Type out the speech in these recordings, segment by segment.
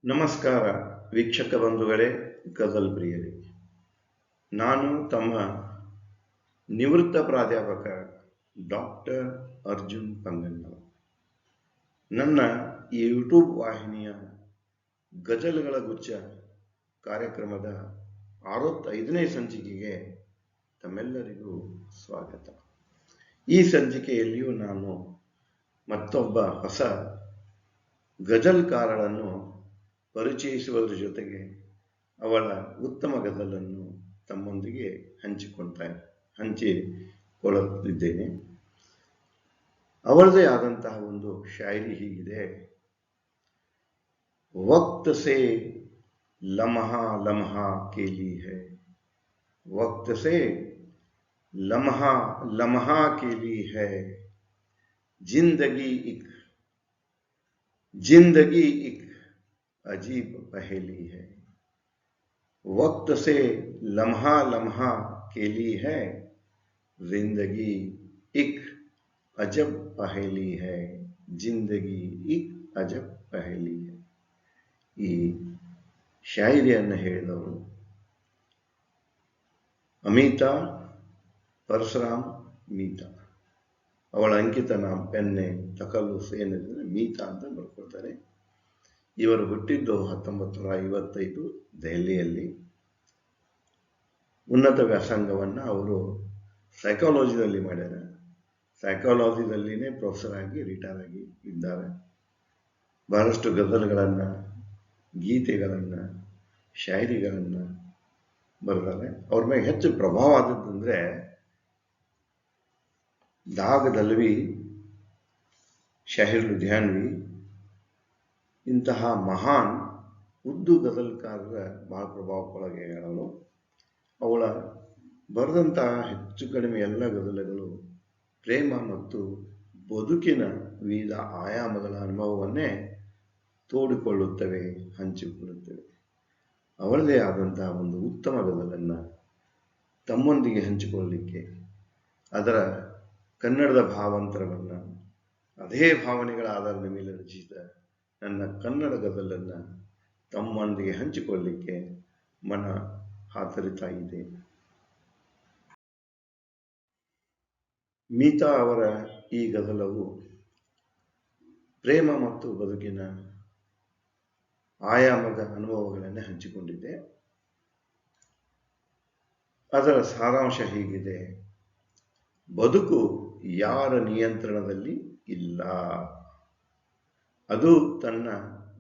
ನಮಸ್ಕಾರ ವೀಕ್ಷಕ ಬಂಧುಗಳೇ, ಗಜಲ್ ಪ್ರಿಯರೇ. ನಾನು ತಮ್ಮ ನಿವೃತ್ತ ಪ್ರಾಧ್ಯಾಪಕ ಡಾಕ್ಟರ್ ಅರ್ಜುನ್ ಪಂಗನ್ನವರ್. ನನ್ನ ಈ ಯೂಟ್ಯೂಬ್ ವಾಹಿನಿಯ ಗಜಲ್ಗಳ ಗುಚ್ಛ ಕಾರ್ಯಕ್ರಮದ 65ನೇ ಸಂಚಿಕೆಗೆ ತಮ್ಮೆಲ್ಲರಿಗೂ ಸ್ವಾಗತ. ಈ ಸಂಚಿಕೆಯಲ್ಲಿಯೂ ನಾನು ಮತ್ತೊಬ್ಬ ಹೊಸ ಗಜಲ್ಕಾರಳನ್ನು ಪರಿಚಯಿಸುವುದರ ಜೊತೆಗೆ ಅವಳ ಉತ್ತಮ ಗಜಲನ್ನು ತಮ್ಮೊಂದಿಗೆ ಹಂಚಿಕೊಳ್ಳುತ್ತಿದ್ದೇನೆ. ಅವಳದೇ ಆದಂತಹ ಒಂದು ಶಾಯರಿ ಹೀಗಿದೆ: ವಕ್ತ್ ಸೇ ಲಮ್ಹಾ ಲಮ್ಹಾ ಕೇಲಿ ಹೈ, ವಕ್ತ್ ಸೇ ಲಮ್ಹಾ ಲಮ್ಹಾ ಕೇಲಿ ಹೈ, ಜಿಂದಗಿ ಇಕ್ अजीब पहेली है, वक्त से लम्हा लम्हा केली है, जिंदगी एक अजब पहेली है, जिंदगी एक अजब पहेली है. ಈ ಶಾಯರಿಯನ್ನು ಹೇಳಿದವರು ಅಮಿತಾ ಪರಶುರಾಮ್ ಮೀತಾ. ಅವಳ ಅಂಕಿತ ನಾಮ ಪೆನ್ನೆ ತಕಲ್ಲುಸ್ ಏನಿದ್ರೆ ಮೀತಾ ಅಂತ ಬರ್ಕೊಳ್ತಾರೆ. ಇವರು ಹುಟ್ಟಿದ್ದು 1955 ದೆಹಲಿಯಲ್ಲಿ. ಉನ್ನತ ವ್ಯಾಸಂಗವನ್ನು ಅವರು ಸೈಕಾಲಜಿದಲ್ಲಿ ಮಾಡ್ಯಾರ. ಸೈಕಾಲಜಿದಲ್ಲಿನೇ ಪ್ರೊಫೆಸರ್ ಆಗಿ ರಿಟೈರ್ ಆಗಿ ಇದ್ದಾರೆ. ಬಹಳಷ್ಟು ಗಜಲ್ಗಳನ್ನು, ಗೀತೆಗಳನ್ನು, ಶಾಯರಿಗಳನ್ನು ಬರೆದಾರೆ. ಅವ್ರ ಮೇಲೆ ಹೆಚ್ಚು ಪ್ರಭಾವ ಆದದ್ದಂದ್ರೆ ದಾಗ್ ದಲ್ವಿ, ಶಾಹಿರ್ ಲುಧಿಯಾನ್ವಿ ಇಂತಹ ಮಹಾನ್ ಉರ್ದು ಗಜಲ್ಕಾರರ ಬಹಳ ಪ್ರಭಾವಕ್ಕೊಳಗಾದವಳು. ಅವಳ ಬರೆದಂತಹ ಹೆಚ್ಚು ಕಡಿಮೆ ಎಲ್ಲ ಗಜಲುಗಳು ಪ್ರೇಮ ಮತ್ತು ಬದುಕಿನ ವಿವಿಧ ಆಯಾಮಗಳ ಅನುಭವವನ್ನೇ ತೋಡಿಕೊಳ್ಳುತ್ತವೆ, ಹಂಚಿಕೊಳ್ಳುತ್ತವೆ. ಅವಳದೇ ಆದಂತಹ ಒಂದು ಉತ್ತಮ ಗಜಲನ್ನು ತಮ್ಮೊಂದಿಗೆ ಹಂಚಿಕೊಳ್ಳಲಿಕ್ಕೆ, ಅದರ ಕನ್ನಡದ ಭಾವಾಂತರವನ್ನು, ಅದೇ ಭಾವನೆಗಳ ಆಧಾರದ ಮೇಲೆ ರಚಿಸಿದ ನನ್ನ ಕನ್ನಡ ಗಜಲನ್ನು ತಮ್ಮೊಂದಿಗೆ ಹಂಚಿಕೊಳ್ಳಲಿಕ್ಕೆ ಮನ ಹಾತೊರಿತಾ ಇದೆ. ಮೀತಾ ಅವರ ಈ ಗಜಲವು ಪ್ರೇಮ ಮತ್ತು ಬದುಕಿನ ಆಯಾಮದ ಅನುಭವಗಳನ್ನೇ ಹಂಚಿಕೊಂಡಿದೆ. ಅದರ ಸಾರಾಂಶ ಹೀಗಿದೆ: ಬದುಕು ಯಾರ ನಿಯಂತ್ರಣದಲ್ಲಿ ಇಲ್ಲ, ಅದು ತನ್ನ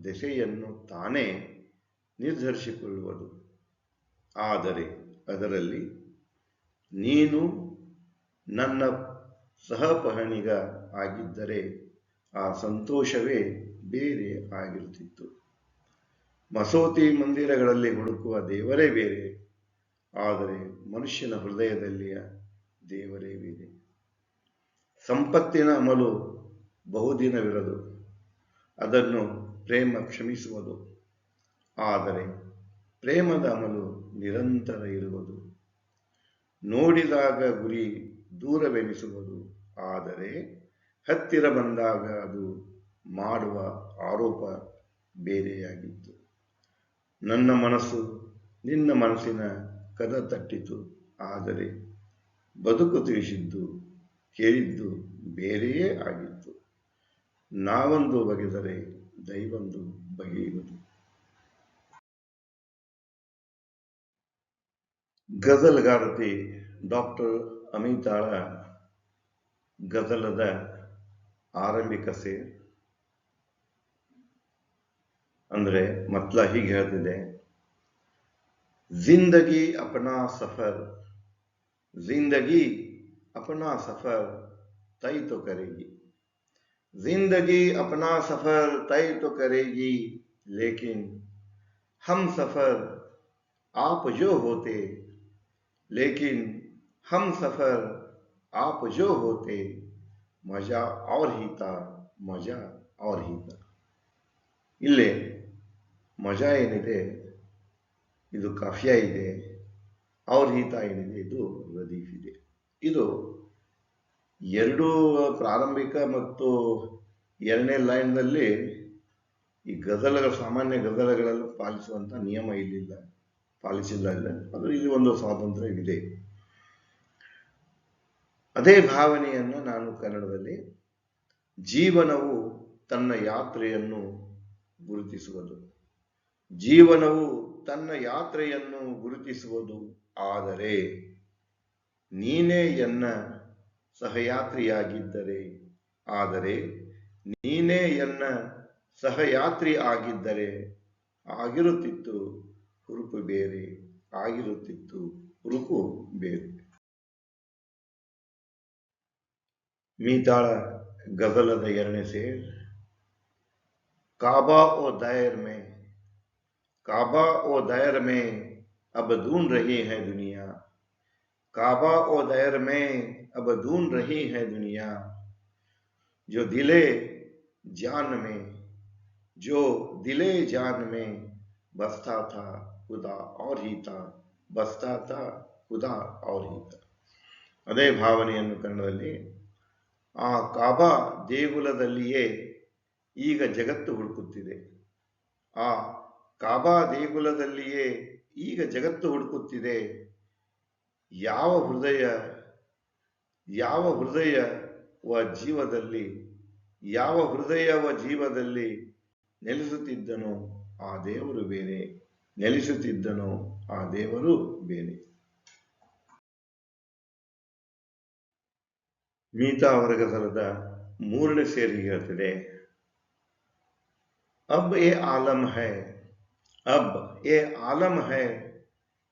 ದೆಸೆಯನ್ನು ತಾನೇ ನಿರ್ಧರಿಸಿಕೊಳ್ಳುವುದು. ಆದರೆ ಅದರಲ್ಲಿ ನೀನು ನನ್ನ ಸಹಪಯಣಿಗ ಆಗಿದ್ದರೆ ಆ ಸಂತೋಷವೇ ಬೇರೆ ಆಗಿರುತ್ತಿತ್ತು. ಮಸೂತಿ ಮಂದಿರಗಳಲ್ಲಿ ಹುಡುಕುವ ದೇವರೇ ಬೇರೆ, ಆದರೆ ಮನುಷ್ಯನ ಹೃದಯದಲ್ಲಿಯ ದೇವರೇ ಬೇರೆ. ಸಂಪತ್ತಿನ ಅಮಲು ಬಹುದಿನವಿರದು, ಅದನ್ನು ಪ್ರೇಮ ಕ್ಷಮಿಸುವುದು. ಆದರೆ ಪ್ರೇಮದ ಅಮಲು ನಿರಂತರ ಇರುವುದು. ನೋಡಿದಾಗ ಗುರಿ ದೂರವೆನಿಸುವುದು, ಆದರೆ ಹತ್ತಿರ ಬಂದಾಗ ಅದು ಮಾಡುವ ಆರೋಪ ಬೇರೆಯಾಗಿತ್ತು. ನನ್ನ ಮನಸ್ಸು ನಿನ್ನ ಮನಸ್ಸಿನ ಕದ ತಟ್ಟಿತು, ಆದರೆ ಬದುಕು ತಿಳಿಸಿದ್ದು ಕೇಳಿದ್ದು ಬೇರೆಯೇ ಆಗಿತ್ತು. ನಾವೊಂದು ಬಗೆದರೆ ದೈವೊಂದು ಬಗೆಯುವುದು. ಗಜಲ್ಗಾರತಿ ಡಾಕ್ಟರ್ ಅಮಿತಾಳ ಗಜಲದ ಆರಂಭಿಕ ಸೇರ್ ಅಂದ್ರೆ ಮತ್ಲ ಹೀಗೆ ಹೇಳ್ತಿದೆ: ಜಿಂದಗಿ ಅಪನಾ ಸಫರ್, जिंदगी अपना सफर तय तो करेगी, जिंदगी अपना सफर तय तो करेगी, लेकिन हम सफर आप जो होते, लेकिन हम सफर आप जो होते, मजा और ही था, मजा और ही था. ಇಲ್ಲೇ ಮಜಾ ಏನಿದೆ ಇದು ಕಾಫಿಯಾ ಇದೆ, ಅವ್ರ ಹಿತ ಏನಿದೆ ಇದು ರದೀಫ್ ಇದೆ. ಇದು ಎರಡೂ ಪ್ರಾರಂಭಿಕ ಮತ್ತು ಎರಡನೇ ಲೈನ್ನಲ್ಲಿ ಈ ಗಜಲಗಳು ಸಾಮಾನ್ಯ ಗಜಲಗಳೆಲ್ಲ ಪಾಲಿಸುವಂತ ನಿಯಮ ಇಲ್ಲಿಲ್ಲ, ಪಾಲಿಸಿಲ್ಲ ಇಲ್ಲ, ಅದು ಇಲ್ಲಿ ಒಂದು ಸ್ವಾತಂತ್ರ್ಯವಿದೆ. ಅದೇ ಭಾವನೆಯನ್ನು ನಾನು ಕನ್ನಡದಲ್ಲಿ ಜೀವನವು ತನ್ನ ಯಾತ್ರೆಯನ್ನು ಗುರುತಿಸುವುದು, ಜೀವನವು ತನ್ನ ಯಾತ್ರೆಯನ್ನು ಗುರುತಿಸುವುದು, ಆದರೆ ನೀನೇ ಎನ್ನ ಸಹಯಾತ್ರಿಯಾಗಿದ್ದರೆ, ಆದರೆ ನೀನೇ ಎನ್ನ ಸಹಯಾತ್ರಿ ಆಗಿದ್ದರೆ ಆಗಿರುತ್ತಿತ್ತು ಹುರುಪು ಬೇರೆ, ಆಗಿರುತ್ತಿತ್ತು ಹುರುಪು ಬೇರೆ. मीताल गजल दयरने से काबा ओ दायर में, काबा ओ दायर में अब ढूंढ रही है दुनिया, काबा ओ दायर में अब ढूंढ रही है दुनिया, जो दिले जान में, जो दिले जान में बसता था खुदा और ही था, बसता था खुदा और ही था. ಅದೇ ಭಾವನೆಯನ್ನು ಕನ್ನಡದಲ್ಲಿ ಆ ಕಾಬಾ ದೇಗುಲದಲ್ಲಿಯೇ ಈಗ ಜಗತ್ತು ಹುಡುಕುತ್ತಿದೆ, ಆ ಕಾಬಾ ದೇಗುಲದಲ್ಲಿಯೇ ಈಗ ಜಗತ್ತು ಹುಡುಕುತ್ತಿದೆ. ಯಾವ ಹೃದಯವ ಜೀವದಲ್ಲಿ, ಯಾವ ಹೃದಯವ ಜೀವದಲ್ಲಿ ನೆಲೆಸುತ್ತಿದ್ದನೋ ಆ ದೇವರು ಬೇರೆ, ನೆಲೆಸುತ್ತಿದ್ದನೋ ಆ ದೇವರು ಬೇರೆ. मीता ಅವರ ಗಜಲದ ಮೂರನೇ ಸೇರಿ ಹೇಳ್ತಿದೆ, अब ये आलम है, अब ये आलम है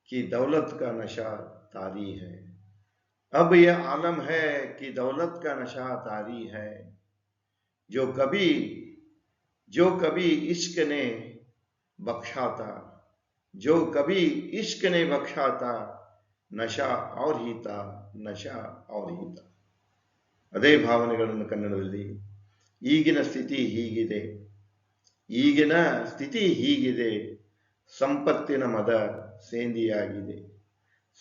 कि दौलत का नशा तारी है, अब ये आलम है कि दौलत का नशा तारी है, जो कभी इश्क ने बख्शा था, जो कभी इश्क ने बख्शा था, नशा और ही था, नशा और ही था. ಅದೇ ಭಾವನೆಗಳನ್ನು ಕನ್ನಡದಲ್ಲಿ ಈಗಿನ ಸ್ಥಿತಿ ಹೀಗಿದೆ, ಈಗಿನ ಸ್ಥಿತಿ ಹೀಗಿದೆ, ಸಂಪತ್ತಿನ ಮದ ಸೇಂದಿಯಾಗಿದೆ,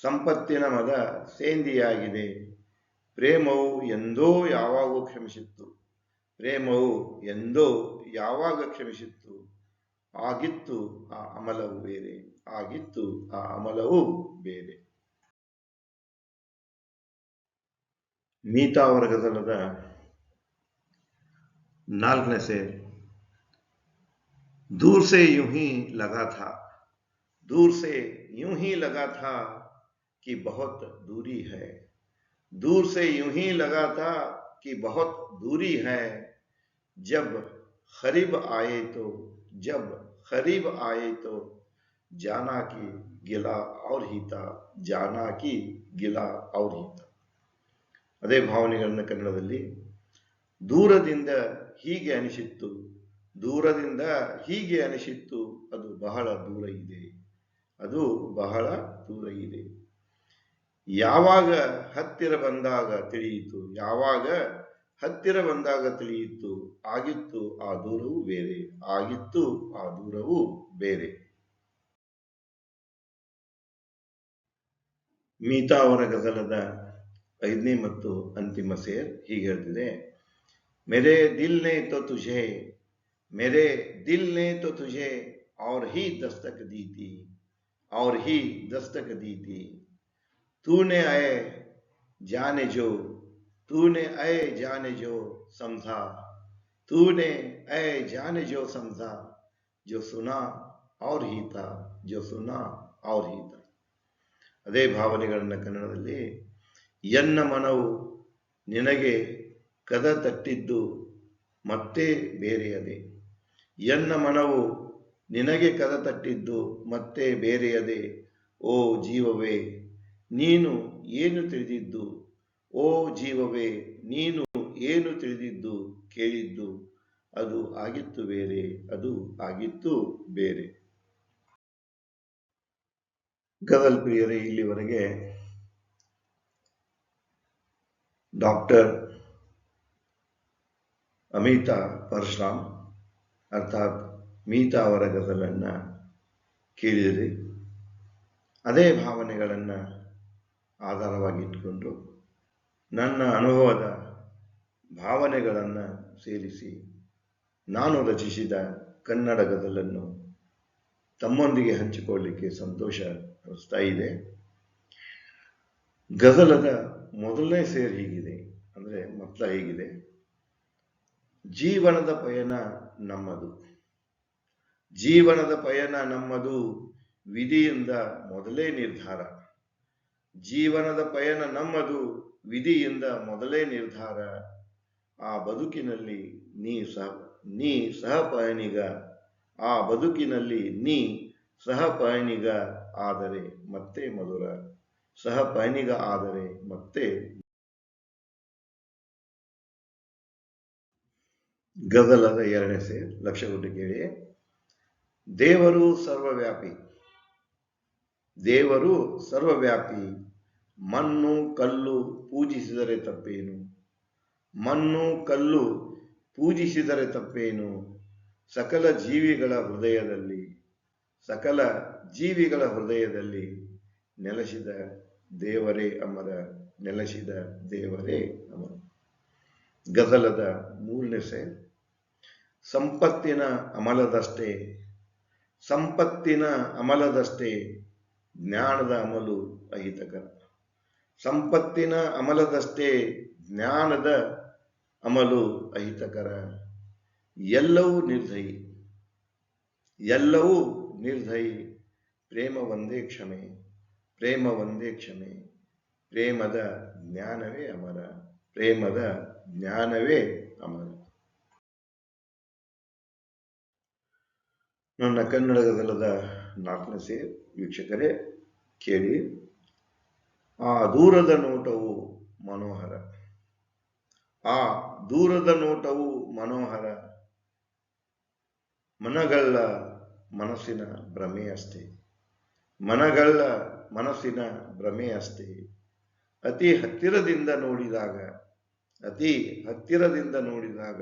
ಸಂಪತ್ತಿನ ಮದ ಸೇಂದಿಯಾಗಿದೆ, ಪ್ರೇಮವು ಎಂದೋ ಯಾವಾಗೂ ಕ್ಷಮಿಸಿತ್ತು, ಪ್ರೇಮವು ಎಂದೋ ಯಾವಾಗ ಕ್ಷಮಿಸಿತ್ತು, ಆಗಿತ್ತು ಆ ಅಮಲವು ಬೇರೆ, ಆಗಿತ್ತು ಆ ಅಮಲವು ಬೇರೆ. मीता ಅವರ ಗಜಲದ नाल्कने से दूर से यूं ही लगा था, दूर से यूं ही लगा था कि बहुत दूरी है, दूर से यूं ही लगा था कि बहुत दूरी है, जब करीब आए तो, जब करीब आए तो जाना कि गिला और ही था, जाना कि गिला और ही था. ಅದೇ ಭಾವನೆಗಳನ್ನ ಕನ್ನಡದಲ್ಲಿ ದೂರದಿಂದ ಹೀಗೆ ಅನಿಸಿತ್ತು, ದೂರದಿಂದ ಹೀಗೆ ಅನಿಸಿತ್ತು, ಅದು ಬಹಳ ದೂರ ಇದೆ, ಅದು ಬಹಳ ದೂರ ಇದೆ, ಯಾವಾಗ ಹತ್ತಿರ ಬಂದಾಗ ತಿಳಿಯಿತು, ಯಾವಾಗ ಹತ್ತಿರ ಬಂದಾಗ ತಿಳಿಯಿತು, ಆಗಿತ್ತು ಆ ದೂರವು ಬೇರೆ, ಆಗಿತ್ತು ಆ ದೂರವು ಬೇರೆ. मीता ಅವರ ಗಜಲದ ಐದನೇ ಮತ್ತು ಅಂತಿಮ ಸೇರ್ ಹೀಗೆ ಹೇಳ್ತಿದೆ, मेरे दिल ने तो तुझे, मेरे दिल ने तो तुझे और ही दस्तक दी थी, और ही दस्तक दी थी, तूने आए जाने जो, तूने आए जाने जो समझा, तूने आए जाने जो समझा, जो सुना और ही था, जो सुना और ही था. ಅದೇ ಭಾವನೆಗಳನ್ನ ಕನ್ನಡದಲ್ಲಿ ಎನ್ನ ಮನವು ನಿನಗೆ ಕದ ತಟ್ಟಿದ್ದು ಮತ್ತೆ ಬೇರೆಯದೆ, ಎನ್ನ ಮನವು ನಿನಗೆ ಕದ ತಟ್ಟಿದ್ದು ಮತ್ತೆ ಬೇರೆಯದೆ, ಓ ಜೀವವೇ ನೀನು ಏನು ತಿಳಿದಿದ್ದು, ಓ ಜೀವವೇ ನೀನು ಏನು ತಿಳಿದಿದ್ದು, ಕೇಳಿದ್ದು ಅದು ಆಗಿತ್ತು ಬೇರೆ, ಅದು ಆಗಿತ್ತು ಬೇರೆ. ಗಜಲ್ ಪ್ರಿಯರೇ, ಇಲ್ಲಿವರೆಗೆ ಡಾಕ್ಟರ್ ಅಮಿತಾ ಪರಶುರಾಮ್ ಅರ್ಥಾತ್ ಮೀತಾ ಅವರ ಗಜಲನ್ನು ಕೇಳಿದಿರಿ. ಅದೇ ಭಾವನೆಗಳನ್ನು ಆಧಾರವಾಗಿಟ್ಟುಕೊಂಡು ನನ್ನ ಅನುಭವದ ಭಾವನೆಗಳನ್ನು ಸೇರಿಸಿ ನಾನು ರಚಿಸಿದ ಕನ್ನಡ ಗಜಲನ್ನು ತಮ್ಮೊಂದಿಗೆ ಹಂಚಿಕೊಳ್ಳಲಿಕ್ಕೆ ಸಂತೋಷ ಪಡಿಸ್ತಾ ಇದೆ. ಗಜಲದ ಮೊದಲನೇ ಸೇರ್ ಹೀಗಿದೆ, ಅಂದರೆ ಮತ್ಲ ಹೀಗಿದೆ: ಜೀವನದ ಪಯಣ ನಮ್ಮದು, ಜೀವನದ ಪಯಣ ನಮ್ಮದು, ವಿಧಿಯಿಂದ ಮೊದಲೇ ನಿರ್ಧಾರ. ಜೀವನದ ಪಯಣ ನಮ್ಮದು, ವಿಧಿಯಿಂದ ಮೊದಲೇ ನಿರ್ಧಾರ. ಆ ಬದುಕಿನಲ್ಲಿ ನೀ ಸಹಪಯಣಿಗ, ಆ ಬದುಕಿನಲ್ಲಿ ನೀ ಸಹಪಯಣಿಗ ಆದರೆ ಮತ್ತೆ ಮಧುರ, ಸಹಪಯಣಿಗ ಆದರೆ ಮತ್ತೆ. ಗಜಲದ ಎರಡನೇ ಸೇರ್ ಲಕ್ಷ್ಯ ಕೊಟ್ಟು ಕೇಳಿ: ದೇವರು ಸರ್ವವ್ಯಾಪಿ, ದೇವರು ಸರ್ವವ್ಯಾಪಿ, ಮಣ್ಣು ಕಲ್ಲು ಪೂಜಿಸಿದರೆ ತಪ್ಪೇನು, ಮಣ್ಣು ಕಲ್ಲು ಪೂಜಿಸಿದರೆ ತಪ್ಪೇನು, ಸಕಲ ಜೀವಿಗಳ ಹೃದಯದಲ್ಲಿ, ಸಕಲ ಜೀವಿಗಳ ಹೃದಯದಲ್ಲಿ ನೆಲೆಸಿದ ದೇವರೇ ಅಮರ, ನೆಲೆಸಿದ ದೇವರೇ ಅಮರ. ಗಜಲದ ಮೂರನೇ ಸೇರ್: ಸಂಪತ್ತಿನ ಅಮಲದಷ್ಟೇ, ಸಂಪತ್ತಿನ ಅಮಲದಷ್ಟೇ, ಜ್ಞಾನದ ಅಮಲು ಅಹಿತಕರ. ಸಂಪತ್ತಿನ ಅಮಲದಷ್ಟೇ, ಜ್ಞಾನದ ಅಮಲು ಅಹಿತಕರ. ಎಲ್ಲವೂ ನಿರ್ದಯಿ, ಎಲ್ಲವೂ ನಿರ್ದಯಿ, ಪ್ರೇಮ ಒಂದೇ ಕ್ಷಮೆ, ಪ್ರೇಮ ಒಂದೇ ಕ್ಷಮೆ, ಪ್ರೇಮದ ಜ್ಞಾನವೇ ಅಮರ, ಪ್ರೇಮದ ಜ್ಞಾನವೇ ಅಮರ. ನನ್ನ ಕನ್ನಡ ಗಜಲದ ನಾಲ್ಕನೇ ಸೇರ್ ವೀಕ್ಷಕರೇ ಕೇಳಿ: ಆ ದೂರದ ನೋಟವು ಮನೋಹರ, ಆ ದೂರದ ನೋಟವು ಮನೋಹರ, ಮನಗಳ್ಳ ಮನಸ್ಸಿನ ಭ್ರಮೆ ಅಷ್ಟೇ, ಮನಗಳ್ಳ ಮನಸ್ಸಿನ ಭ್ರಮೆ ಅಷ್ಟೇ. ಅತಿ ಹತ್ತಿರದಿಂದ ನೋಡಿದಾಗ, ಅತಿ ಹತ್ತಿರದಿಂದ ನೋಡಿದಾಗ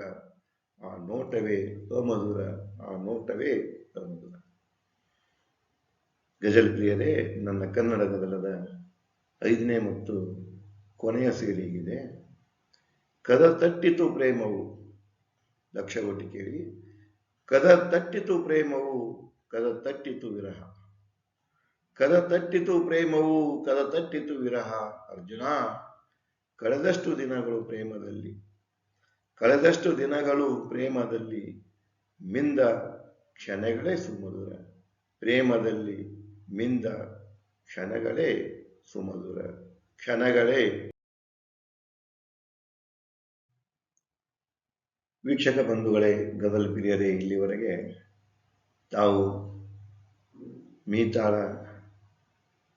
ಆ ನೋಟವೇ ಅಮಧುರ, ಆ ನೋಟವೇ ಅಮಧುರ. ಗಜಲ್ ಪ್ರಿಯರೇ, ನನ್ನ ಕನ್ನಡ ಗಜಲದ ಐದನೇ ಮತ್ತು ಕೊನೆಯ ಸೇರಿಗಿದೆ: ಕದ ತಟ್ಟಿತು ಪ್ರೇಮವು, ಲಕ್ಷ್ಯ ಕೊಟ್ಟು ಕೇಳಿ: ಕದ ತಟ್ಟಿತು ಪ್ರೇಮವು, ಕದ ತಟ್ಟಿತು ವಿರಹ, ಕದ ತಟ್ಟಿತು ಪ್ರೇಮವು, ಕದ ತಟ್ಟಿತು ವಿರಹ. ಅರ್ಜುನ, ಕಳೆದಷ್ಟು ದಿನಗಳು ಪ್ರೇಮದಲ್ಲಿ, ಕಳೆದಷ್ಟು ದಿನಗಳು ಪ್ರೇಮದಲ್ಲಿ, ಮಿಂದ ಕ್ಷಣಗಳೇ ಸುಮಧುರ, ಪ್ರೇಮದಲ್ಲಿ ಮಿಂದ ಕ್ಷಣಗಳೇ ಸುಮಧುರ, ಕ್ಷಣಗಳೇ. ವೀಕ್ಷಕ ಬಂಧುಗಳೇ, ಗಜಲ್ ಪ್ರಿಯರೇ, ಇಲ್ಲಿವರೆಗೆ ತಾವು ಮೀತಾಳ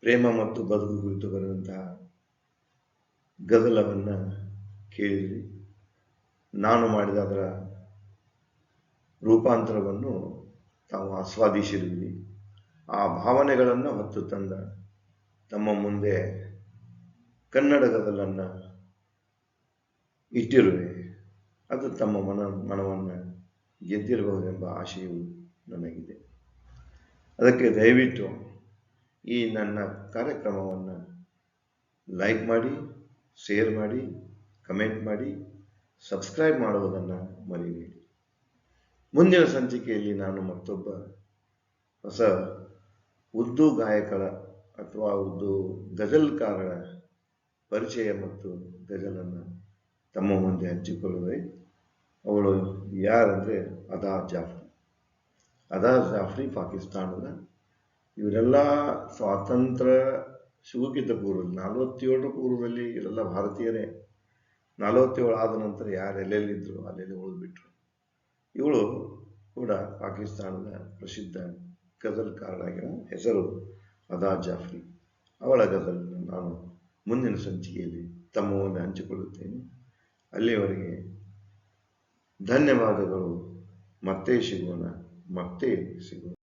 ಪ್ರೇಮ ಮತ್ತು ಬದುಕು ಕುರಿತು ಬರೆದಂತಹ ಗಜಲವನ್ನು ಕೇಳಿದ್ರಿ. ನಾನು ಮಾಡಿದ ಅದರ ರೂಪಾಂತರವನ್ನು ತಾವು ಆಸ್ವಾದಿಸಿದ್ರಿ. ಆ ಭಾವನೆಗಳನ್ನು ಹೊತ್ತು ತಂದ ತಮ್ಮ ಮುಂದೆ ಕನ್ನಡ ಗಜಲನ್ನು ಇಟ್ಟಿರುವೆ. ಅದು ತಮ್ಮ ಮನವನ್ನು ಗೆದ್ದಿರಬಹುದೆಂಬ ಆಶಯವು ನನಗಿದೆ. ಅದಕ್ಕೆ ದಯವಿಟ್ಟು ಈ ನನ್ನ ಕಾರ್ಯಕ್ರಮವನ್ನು ಲೈಕ್ ಮಾಡಿ, ಶೇರ್ ಮಾಡಿ, ಕಮೆಂಟ್ ಮಾಡಿ, ಸಬ್ಸ್ಕ್ರೈಬ್ ಮಾಡುವುದನ್ನು ಮರೆಯಬೇಡಿ. ಮುಂದಿನ ಸಂಚಿಕೆಯಲ್ಲಿ ನಾನು ಮತ್ತೊಬ್ಬ ಹೊಸ ಉರ್ದು ಗಾಯಕರ ಅಥವಾ ಉರ್ದು ಗಜಲ್ಕಾರರ ಪರಿಚಯ ಮತ್ತು ಗಜಲನ್ನು ತಮ್ಮ ಮುಂದೆ ಹಂಚಿಕೊಳ್ಳುವೆ. ಅವಳು ಯಾರಂದರೆ ಅದಾ ಜಾಫ್ರಿ. ಅದಾ ಜಾಫ್ರಿ ಪಾಕಿಸ್ತಾನದ. ಇವರೆಲ್ಲ ಸ್ವಾತಂತ್ರ್ಯ ಸಿಗುಕ್ಕಿಂತ ಪೂರ್ವದಲ್ಲಿ 47 ಪೂರ್ವದಲ್ಲಿ ಇವರೆಲ್ಲ ಭಾರತೀಯರೇ. 47 ಆದ ನಂತರ ಯಾರು ಎಲ್ಲೆಲ್ಲಿದ್ದರು ಅಲ್ಲೆಲ್ಲಿ ಉಳಿದ್ಬಿಟ್ರು. ಇವಳು ಕೂಡ ಪಾಕಿಸ್ತಾನದ ಪ್ರಸಿದ್ಧ ಗಜಲ್ಕಾರರಾಗಿರೋ ಹೆಸರು ಅದಾ ಜಾಫ್ರಿ. ಅವಳ ಗಜಲನ್ನು ನಾನು ಮುಂದಿನ ಸಂಚಿಕೆಯಲ್ಲಿ ತಮ್ಮ ಮುಂದೆ ಹಂಚಿಕೊಳ್ಳುತ್ತೇನೆ. ಅಲ್ಲಿಯವರೆಗೆ ಧನ್ಯವಾದಗಳು. ಮತ್ತೆ ಸಿಗೋಣ, ಮತ್ತೆ ಸಿಗೋಣ.